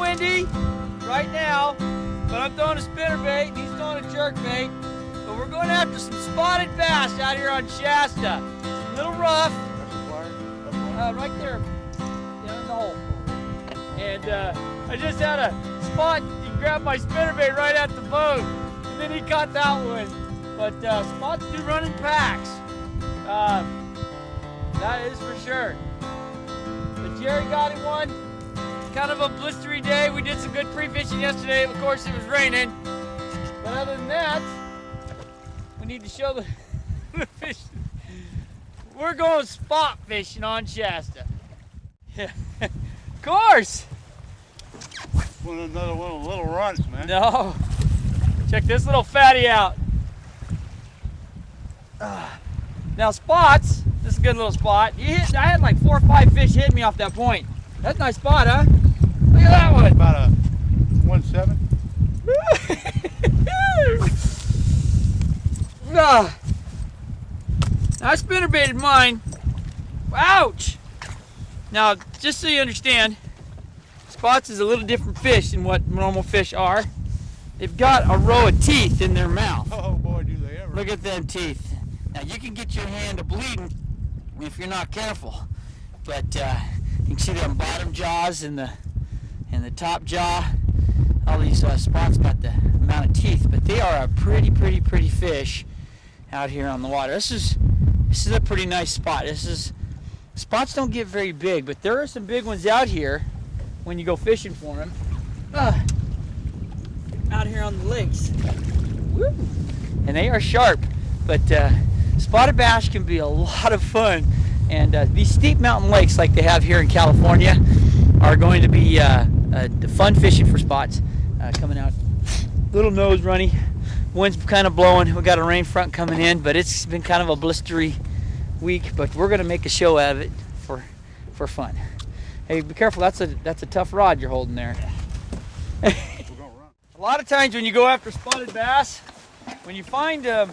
windy right now, but I'm throwing a spinnerbait, and he's throwing a jerkbait. But we're going after some spotted bass out here on Shasta. A little rough. Right there, in the hole. And I just had a spot. He grabbed my spinnerbait right at the boat, and then he caught that one. But spots do run in packs. That is for sure. But Jerry got him one. Kind of a blistery day. We did some good pre-fishing yesterday. Of course, it was raining. But other than that, we need to show the fish. We're going spot fishing on Shasta. Yeah, of course. Another one of the little runts, man. No. Check this little fatty out. Now spots, this is a good little spot. I had like 4 or 5 fish hitting me off that point. That's a nice spot, huh? Look at that one. About a 1.7. I spinnerbaited mine. Ouch! Now, just so you understand, spots is a little different fish than what normal fish are. They've got a row of teeth in their mouth. Oh boy, do they ever. Look at them teeth. Now you can get your hand to bleeding if you're not careful. But you can see them bottom jaws and the top jaw. All these spots got the amount of teeth, but they are a pretty fish out here on the water. This is a pretty nice spot. Spots don't get very big, but there are some big ones out here when you go fishing for them. Out here on the lakes. Woo! And they are sharp, but spotted bass can be a lot of fun. And these steep mountain lakes like they have here in California are going to be fun fishing for spots coming out. Little nose runny. Wind's kind of blowing. We got a rain front coming in, but it's been kind of a blistery week, but we're going to make a show out of it for fun. Hey, be careful. That's a tough rod you're holding there. A lot of times when you go after spotted bass, when you find a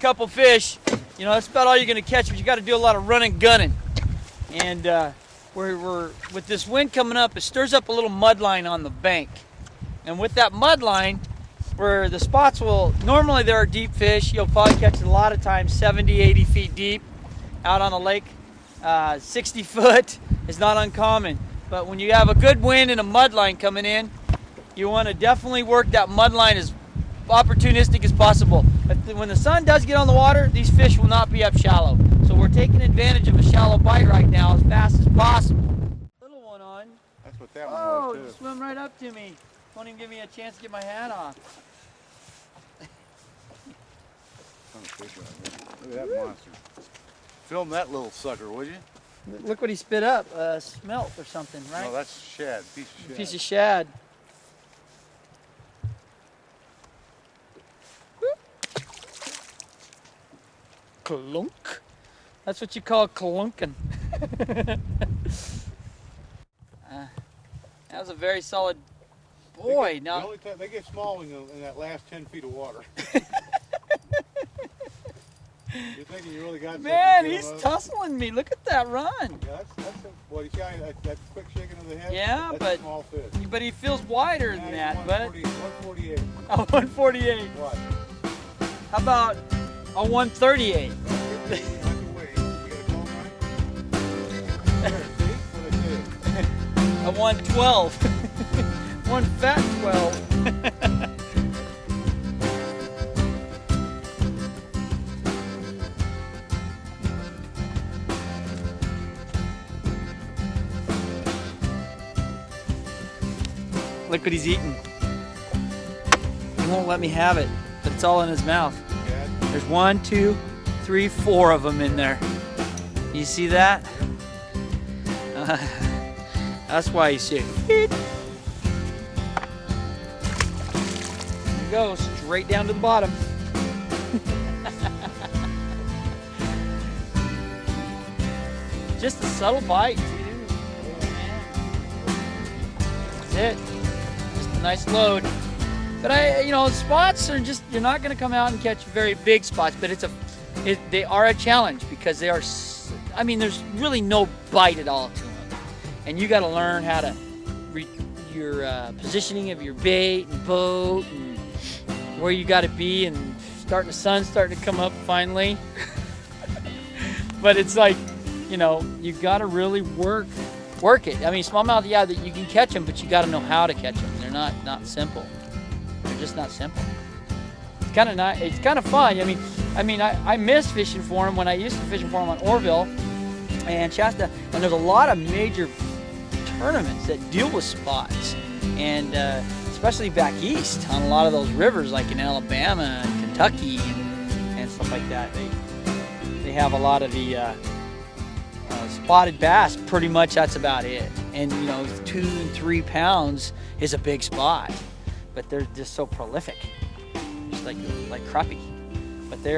couple fish, you know, that's about all you're going to catch, but you got to do a lot of running, gunning. And we're with this wind coming up, it stirs up a little mud line on the bank. And with that mud line, where the spots will, normally there are deep fish, you'll probably catch it a lot of times 70, 80 feet deep out on the lake. 60 foot is not uncommon. But when you have a good wind and a mud line coming in, you want to definitely work that mud line as opportunistic as possible. But when the sun does get on the water, these fish will not be up shallow. So we're taking advantage of a shallow bite right now as fast as possible. Little one on. That's what that one was too. Oh, swim right up to me. Won't even give me a chance to get my hat off. Look at that monster. Film that little sucker, would you? Look what he spit up. Smelt or something, right? No, that's shad. Piece of shad. Piece of shad. Clunk. That's what you call clunking. That was a very solid boy. The only time they get small in that last 10 feet of water. You're thinking you really got man, he's tussling me. Look at that run. Yeah, well, you see that quick shaking of the head? Yeah, that's but a small fish. But he feels wider than that. But 148. A 148. What? How about a 138? A 112. One fat 12. Look what he's eating. He won't let me have it, but it's all in his mouth. There's 1, 2, 3, 4 of them in there. You see that? That's why he's sick. There you go, straight down to the bottom. Just a subtle bite, too. That's it. Just a nice load. But spots are just, you're not going to come out and catch very big spots, but they are a challenge because they are, there's really no bite at all to them. And you got to learn how to your positioning of your bait and boat and where you got to be, and the sun's starting to come up finally. But it's like, you know, you got to really work it. I mean, smallmouth, yeah, that you can catch them, but you got to know how to catch them. They're not simple. They're just not simple. It's kind of not. It's kind of fun. I mean, I miss fishing for them when I used to fish for them on Orville and Shasta, and there's a lot of major tournaments that deal with spots, and especially back east on a lot of those rivers, like in Alabama and Kentucky and stuff like that. They have a lot of the spotted bass. Pretty much that's about it. And you know, 2 and 3 pounds is a big spot, but they're just so prolific, just like crappie. But they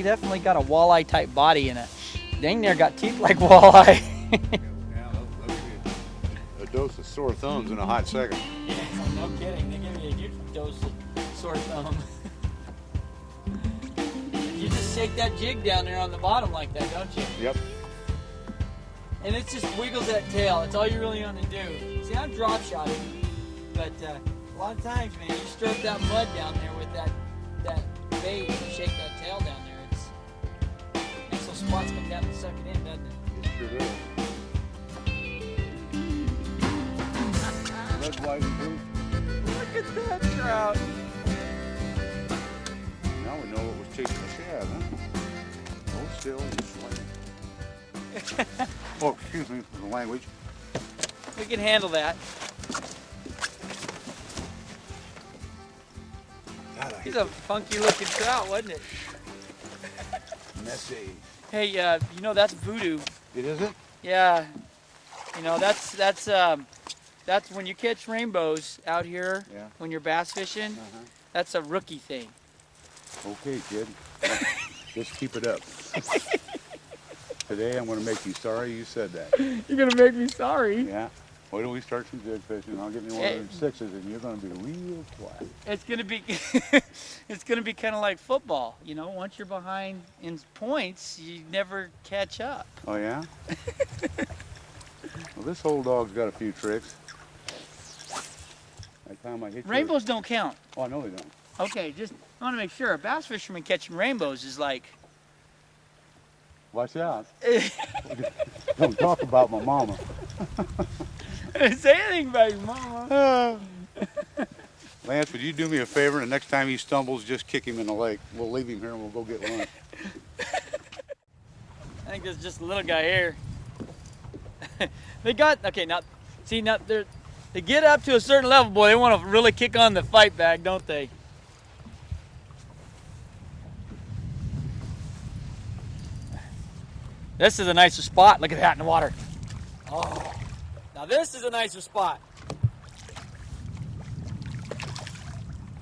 definitely got a walleye type body, and dang near got teeth like walleye. A dose of sore thumbs in a hot second. Yeah, no kidding. They give you a huge dose of sore thumb. You just shake that jig down there on the bottom like that, don't you? Yep. And it just wiggles that tail. That's all you really want to do. See, I'm drop shotting, but a lot of times, man, you stir up that mud down there with that bait and shake that tail down there. Makes those spots come down and suck it in, doesn't it? It sure does. Red, white, and blue. Look at that trout. Now we know what was chasing the shad, huh? Hold still and swing. Oh, excuse me for the language. We can handle that. God, He's a funky looking trout, wasn't it? messy. Hey, you know that's voodoo. It isn't? Yeah. You know, that's when you catch rainbows out here, Yeah. when you're bass fishing, that's a rookie thing. Okay, kid. Just keep it up. Today I'm going to make you sorry you said that. You're going to make me sorry. Yeah. Wait till we start some jig fishing. I'll get me one of them sixes and you're going to be real quiet. It's going to be it's going to be kind of like football, you know, once you're behind in points, you never catch up. Oh, yeah? Well, this old dog's got a few tricks. That time I hit Rainbows don't count. Oh, no, they don't. Okay, just I want to make sure. A bass fisherman catching rainbows is like... Watch out. Don't talk about my mama. Say anything about your mama. Lance, would you do me a favor? The next time he stumbles, just kick him in the lake. We'll leave him here and we'll go get lunch. I think there's just a little guy here. They got, okay, now, see, now they get up to a certain level, boy, they want to really kick on the fight back, don't they? This is a nicer spot. Look at that in the water. Oh, now this is a nicer spot.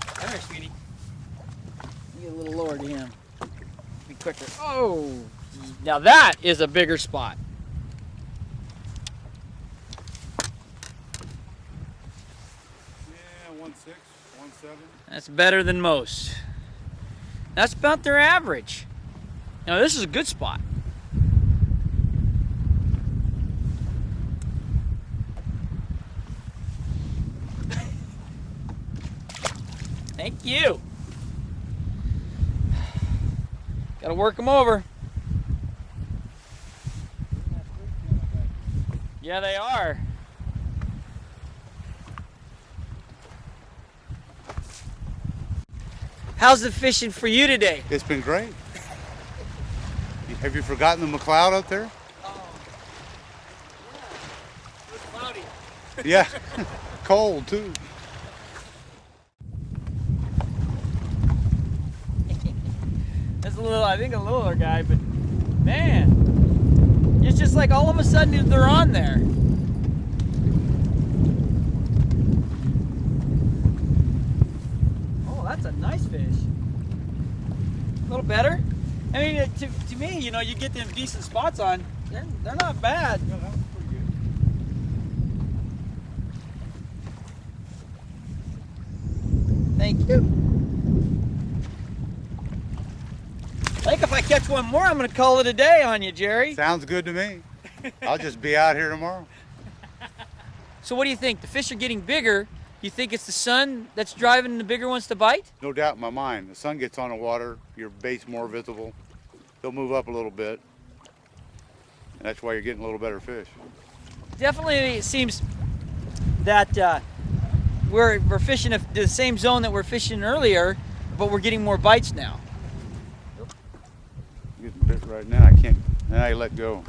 Come here, sweetie. Get a little lower to him. Be quicker. Oh, now that is a bigger spot. Yeah, 1.6, 1.7. That's better than most. That's about their average. Now this is a good spot. Thank you. Got to work them over. Yeah, they are. How's the fishing for you today? It's been great. Have you forgotten the McCloud up there? Oh, yeah. It was cloudy. Yeah, cold too. That's a little, I think a littler guy, but man, it's just like all of a sudden they're on there. Oh, that's a nice fish. A little better. I mean, to me, you know, you get them decent spots on, they're not bad. Yeah, that was pretty good. Thank you. I think if I catch one more, I'm going to call it a day on you, Jerry. Sounds good to me. I'll just be out here tomorrow. So what do you think? The fish are getting bigger. You think it's the sun that's driving the bigger ones to bite? No doubt in my mind. The sun gets on the water, your bait's more visible. They'll move up a little bit. And that's why you're getting a little better fish. Definitely, it seems that we're fishing the same zone that we're fishing earlier, but we're getting more bites now. I'm getting bit right now. I can't. Now I let go.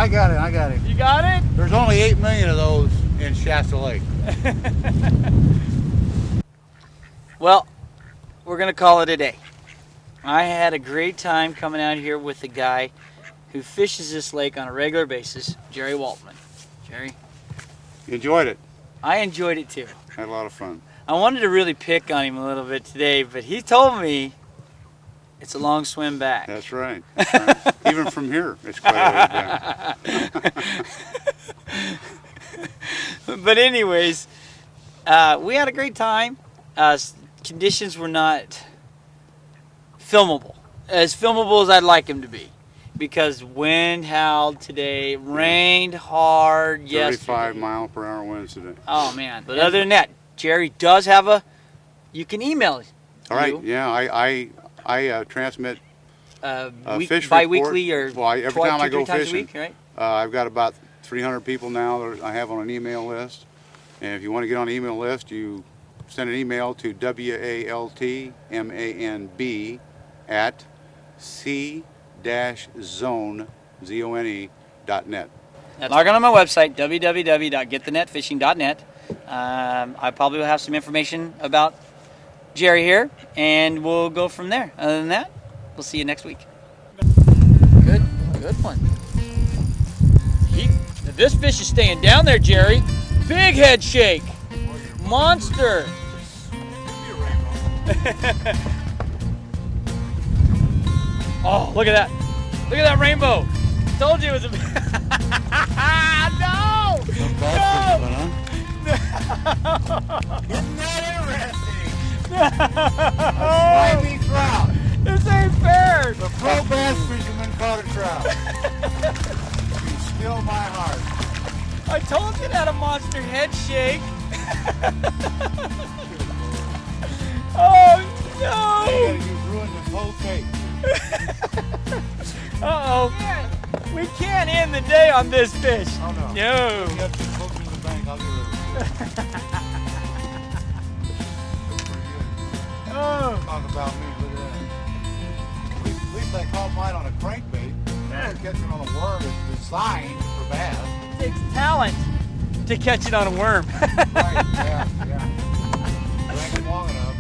I got it. You got it? There's only 8 million of those in Shasta Lake. Well, we're going to call it a day. I had a great time coming out here with the guy who fishes this lake on a regular basis, Jerry Waltman. Jerry? You enjoyed it? I enjoyed it too. Had a lot of fun. I wanted to really pick on him a little bit today, but he told me it's a long swim back. That's right. That's right. Even from here, it's quite a ways back. But anyways, we had a great time. Conditions were not filmable. As filmable as I'd like them to be. Because wind howled today, rained hard yesterday. 35-mile-per-hour winds today. Oh, man. But other than that, Jerry does have you can email it. All right, yeah, I transmit fish bi-weekly report. or well, every time I go times fishing. a week, right? I've got about 300 people now that I have on an email list. And if you want to get on the email list, you send an email to waltmanb at c-zone.net. Log on my website, www.getthenetfishing.net. I probably will have some information about Jerry here, and we'll go from there. Other than that, we'll see you next week. Good one. This fish is staying down there, Jerry. Big head shake. Monster. Oh, look at that. Look at that rainbow. Told you it was a... No! Isn't that interesting? Slimy trout. This ain't fair. The pro bass fisherman caught a trout. You still my heart. I told you that a monster head shake. Oh no! You ruined this whole cake. Uh-oh. We can't end the day on this fish. Oh no. No. You have to poke in the bank, I'll get rid of it. Oh. Talk about me, look at that. At least I caught mine on a crankbait. Catching on a worm is designed for bass. It takes talent to catch it on a worm. Right, yeah. Drank it long enough.